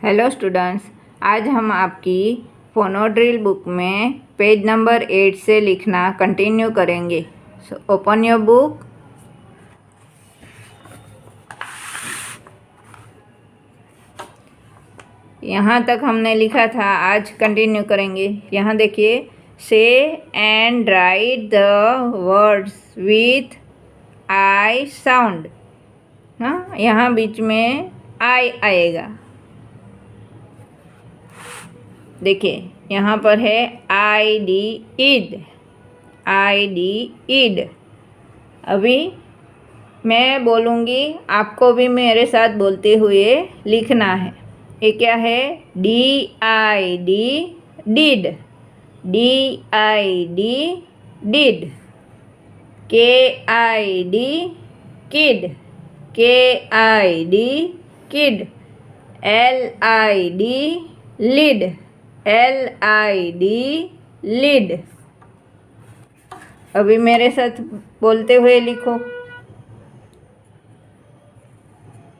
Hello students, आज हम आपकी फोनोड्रिल बुक में पेज नंबर 8 से लिखना कंटिन्यू करेंगे। So open your book. यहाँ तक हमने लिखा था, आज कंटिन्यू करेंगे। यहाँ देखिए, से and write the words with I sound. हाँ, यहाँ बीच में आई आएगा। देखिए, यहाँ पर है आई डी ईड, आई डी ईड। अभी मैं बोलूँगी, आपको भी मेरे साथ बोलते हुए लिखना है। ये क्या है? D I D did, D I D did. K I D kid, के I D kid. L I D lead, L I D lid. अभी मेरे साथ बोलते हुए लिखो।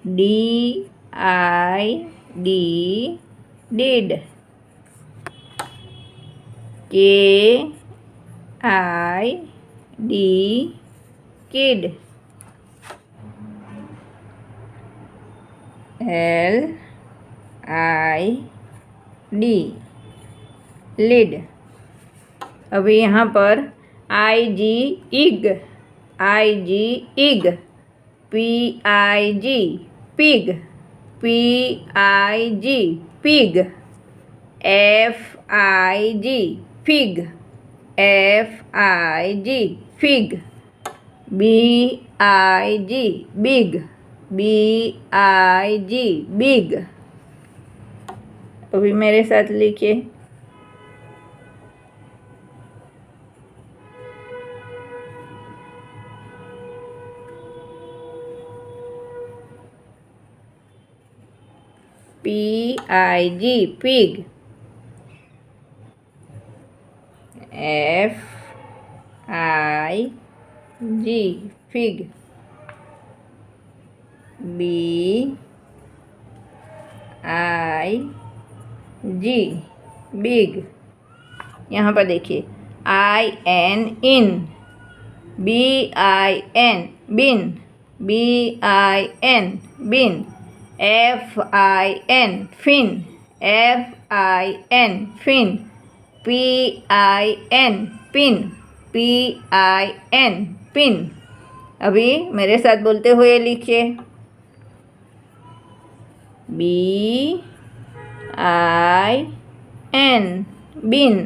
D I D did, K I D kid, L I D lid. अभी यहाँ पर I G ig, I G ig. P I G pig, P I G pig. F I G fig, F I G fig. B I G big, B I G big. अभी मेरे साथ लिखिए। P I G pig. F I G fig. B I G big. यहाँ पर देखिए, I N in, B I N bin, B I N bin. F I N fin, F I N fin. P I N pin, P I N pin. अभी मेरे साथ बोलते हुए लिखिए। B I N bin.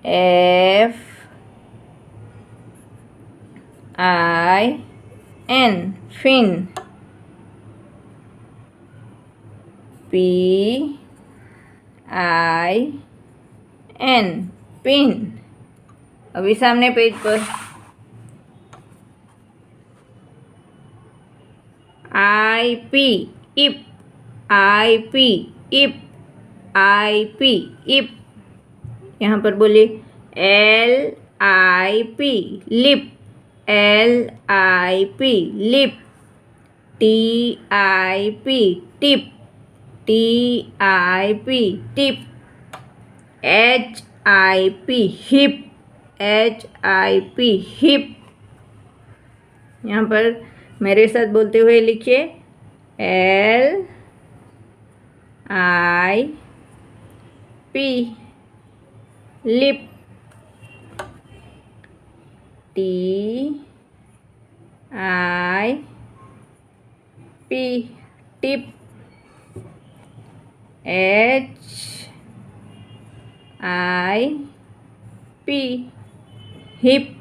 F I N fin. P I N pin. अभी सामने page पर I P इप, आई पी इप, आई पी इप। यहाँ पर बोलिए L I P lip, L I P lip. T I P tip, T I P tip. H I P hip, H I P hip. यहाँ पर मेरे साथ बोलते हुए लिखिए। L I P lip. T I P tip. H I P hip.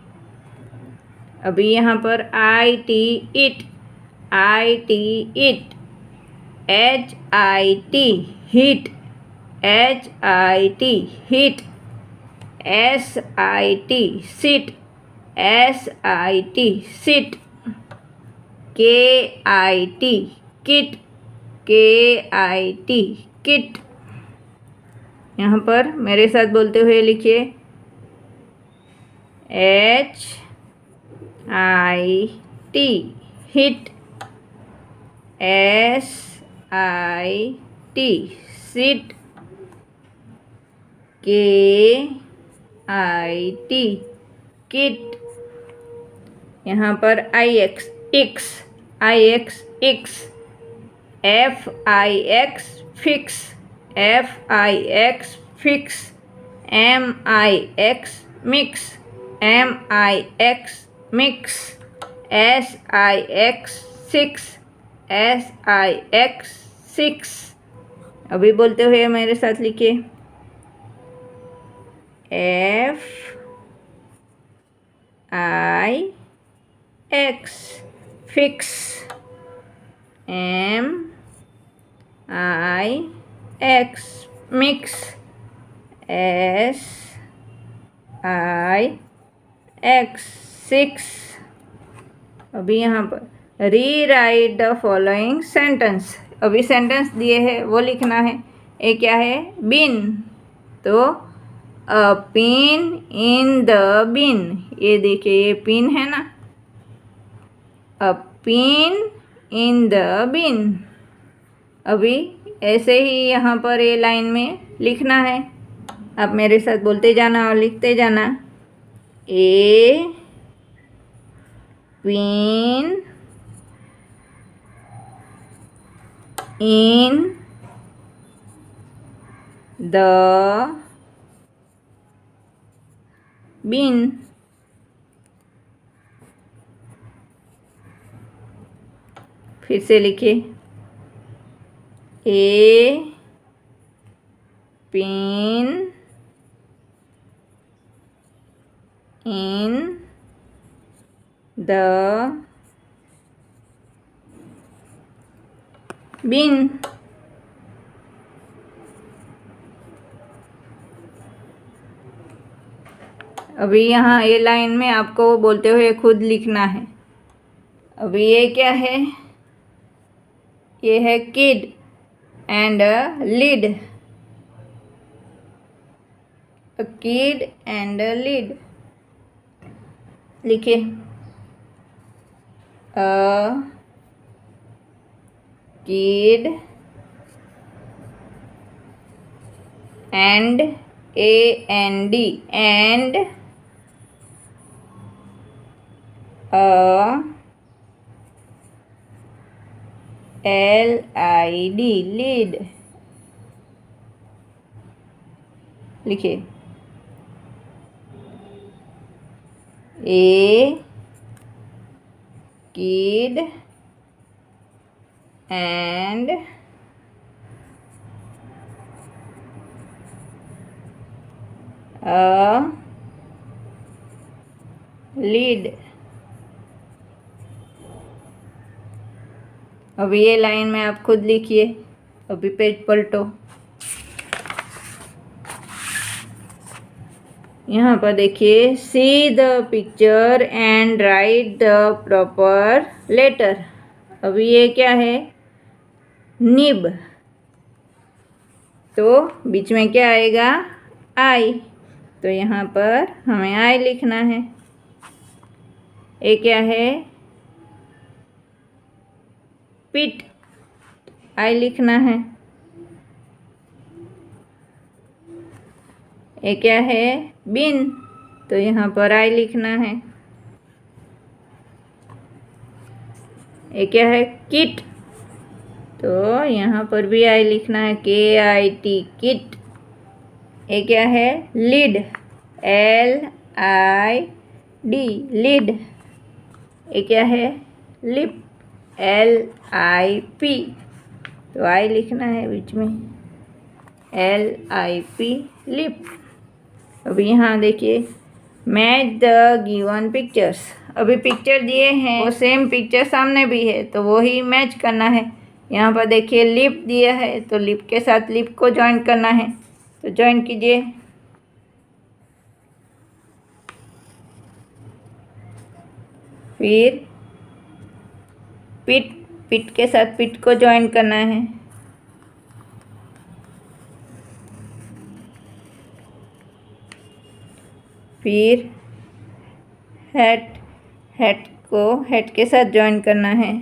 अभी यहाँ पर I T it, I T it. H I T hit, H I T hit. S I T sit, S I T sit. K I T kit, के I T kit. यहाँ पर मेरे साथ बोलते हुए लिखिए। H I T hit, S I T, sit, KIT, kit. यहाँ पर IX, ix, IX, FIX, fix, FIX, fix, MIX, mix, MIX, mix, SIX, six, SIX, six. अभी बोलते हुए मेरे साथ लिखिए, FIX, fix, MIX, mix, SIX, six. अभी यहाँ पर rewrite the following sentence. अभी सेंटेंस दिए हैं वो लिखना है। ये क्या है? बिन। तो अ पिन इन द बिन। ये देखिए, ये पिन है ना, अ पिन इन द बिन। अभी ऐसे ही यहाँ पर ये लाइन में लिखना है। आप मेरे साथ बोलते जाना और लिखते जाना। ए पिन इन द बिन। फिर से लिखिए, ए पिन इन द बिन। अभी यहाँ ये लाइन में आपको बोलते हुए खुद लिखना है। अभी ये क्या है? ये है kid and lid. A kid and lid. लिखिए, a kid and AND and LID lid. लिखिए, ए किड एंड लीड। अभी ये लाइन में आप खुद लिखिए। अभी पेज पलटो। यहाँ पर देखिए, see the picture and write the proper letter. अभी ये क्या है? निब। तो बीच में क्या आएगा? आई। तो यहाँ पर हमें आई लिखना है। ये क्या है? पिट। आई लिखना है। ये क्या है? बिन। तो यहाँ पर आई लिखना है। ये क्या है? किट। तो यहाँ पर भी आई लिखना है, KIT, किट। ये क्या है? Lead, LID, lead. ये क्या है? Lip, LIP। तो आई लिखना है बीच में, LIP, लिप। अभी यहाँ देखिए, मैच द गिवन पिक्चर्स। अभी पिक्चर दिए हैं, वो सेम पिक्चर सामने भी है, तो वो ही मैच करना है। यहाँ पर देखिए, लिप दिया है, तो लिप के साथ लिप को ज्वाइन करना है। तो ज्वाइन कीजिए। फिर पिट, पिट के साथ पिट को ज्वाइन करना है। फिर हेट, हेट को हेट के साथ ज्वाइन करना है।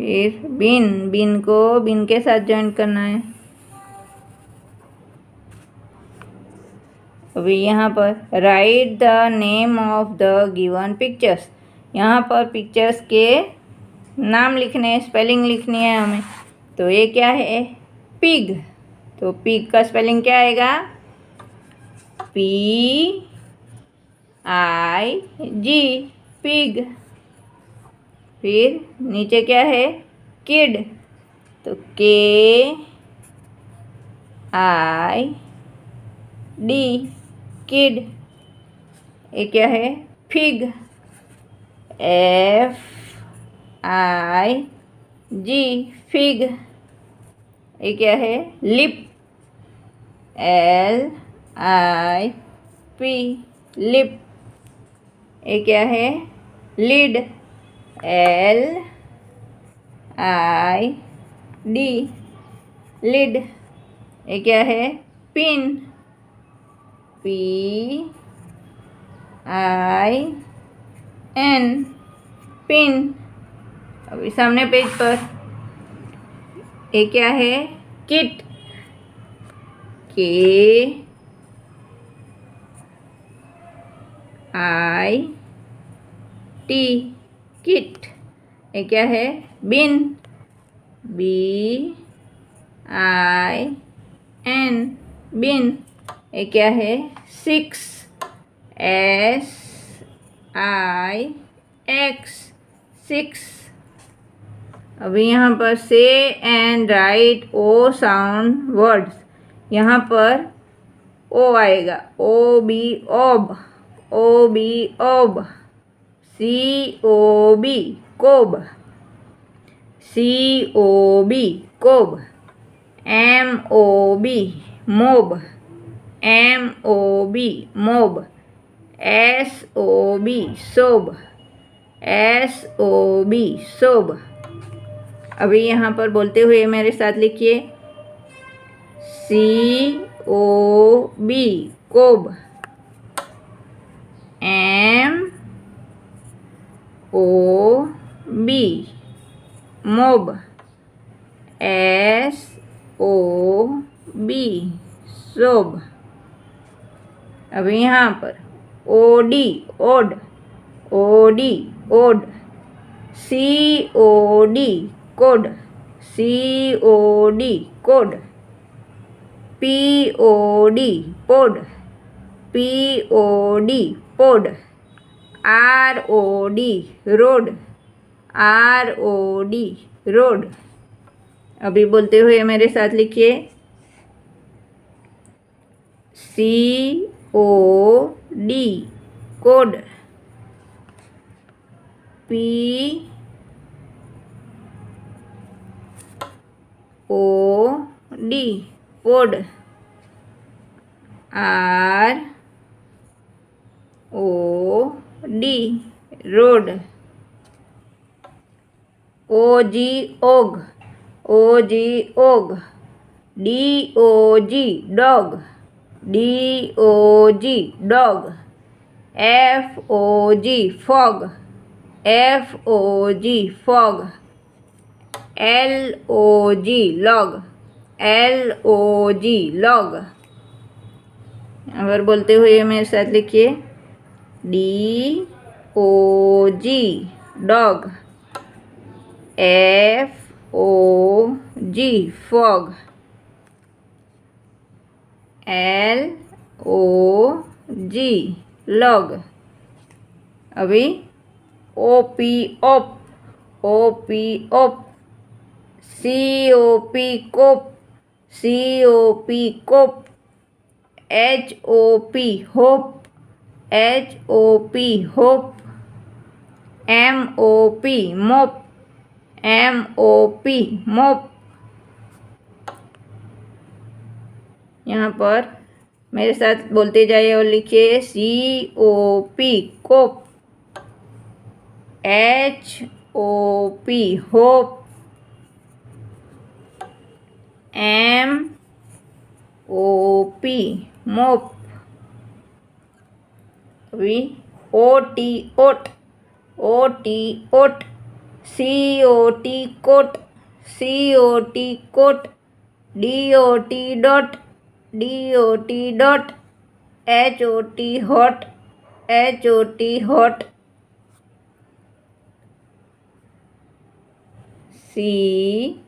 फिर बिन, बिन को बिन के साथ जॉइंट करना है। अभी यहाँ पर right the name of the given pictures, यहाँ पर पिक्चर्स के नाम लिखने हैं, स्पेलिंग लिखनी है हमें। तो ये क्या है? पिग। तो पिग का स्पेलिंग क्या आएगा? PIG, pig. फिर नीचे क्या है? किड। तो KID, किड। ये क्या है? फिग। FIG, fig. ये क्या है? लिप। LIP, lip. ये क्या है? लीड। LID, lead. ये क्या है? पिन। PIN, pin. अभी सामने पेज पर ये क्या है? किट। KIT, kit. ये क्या है? बिन। BIN, बिन। ये क्या है? 6, SIX, सिक्स। अभी यहाँ पर say and write O sound words, यहाँ पर ओ आएगा। OB, ob. OB, ob. COB, cob. COB, cob. MOB, mob. MOB, mob. SOB, sob. SOB, sob. अभी यहाँ पर बोलते हुए मेरे साथ लिखिए। COB, cob. MOB, mob. SOB, sob. अभी यहाँ पर OD, od. OD, od. COD, cod. COD, cod. POD, pod. POD, pod. ROD, rod. ROD, rod. अभी बोलते हुए मेरे साथ लिखिए। COD, cod. POD, pod. ROD, rod. OG, og. OG, og. DOG, dog. DOG, dog. FOG, fog. FOG, fog. LOG, log. LOG, log. अगर बोलते हुए मेरे साथ लिखिए। DOG, dog. FOG, fog. LOG, log. अभी OP, ओप। OP, ओप। COP, कोप। COP, कोप। HOP, hope. HOP, hope. MOP, मोप। MOP, मोप। यहाँ पर मेरे साथ बोलते जाइए और लिखिए। COP, कोप। HOP, hope. MOP, मोप। अभी OT, ओट। OT, ओट। COT coat, COT coat, DOT dot, DOT dot, HOT hot, HOT hot, COT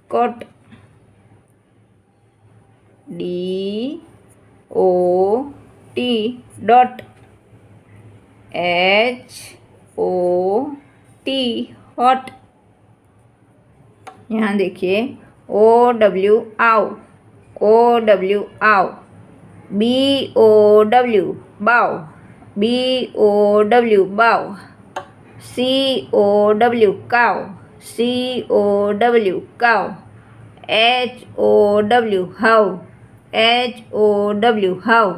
coat, DOT dot, HOT hot। यहाँ देखिए OW आव, OW आव, BOW बाव, BOW बाव, COW काव, COW cow, HOW how, HOW how.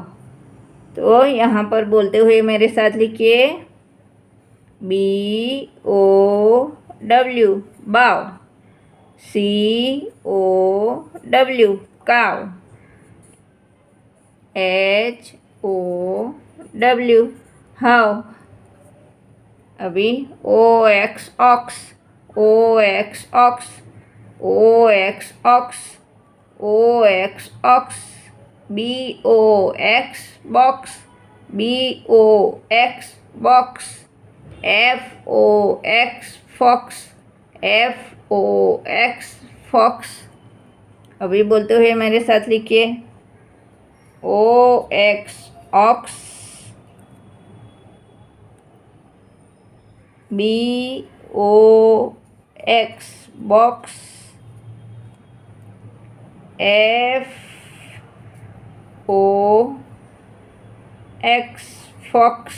तो यहाँ पर बोलते हुए मेरे साथ लिखिए BOW बाव, COW काव, HOW हाउ। अभी OX ox, OX ox, OX ox, OX ox, BOX box, BOX box, FOX fox, FOX fox. अभी बोलते हुए मेरे साथ लिखिए OX ox, BOX box, FOX fox.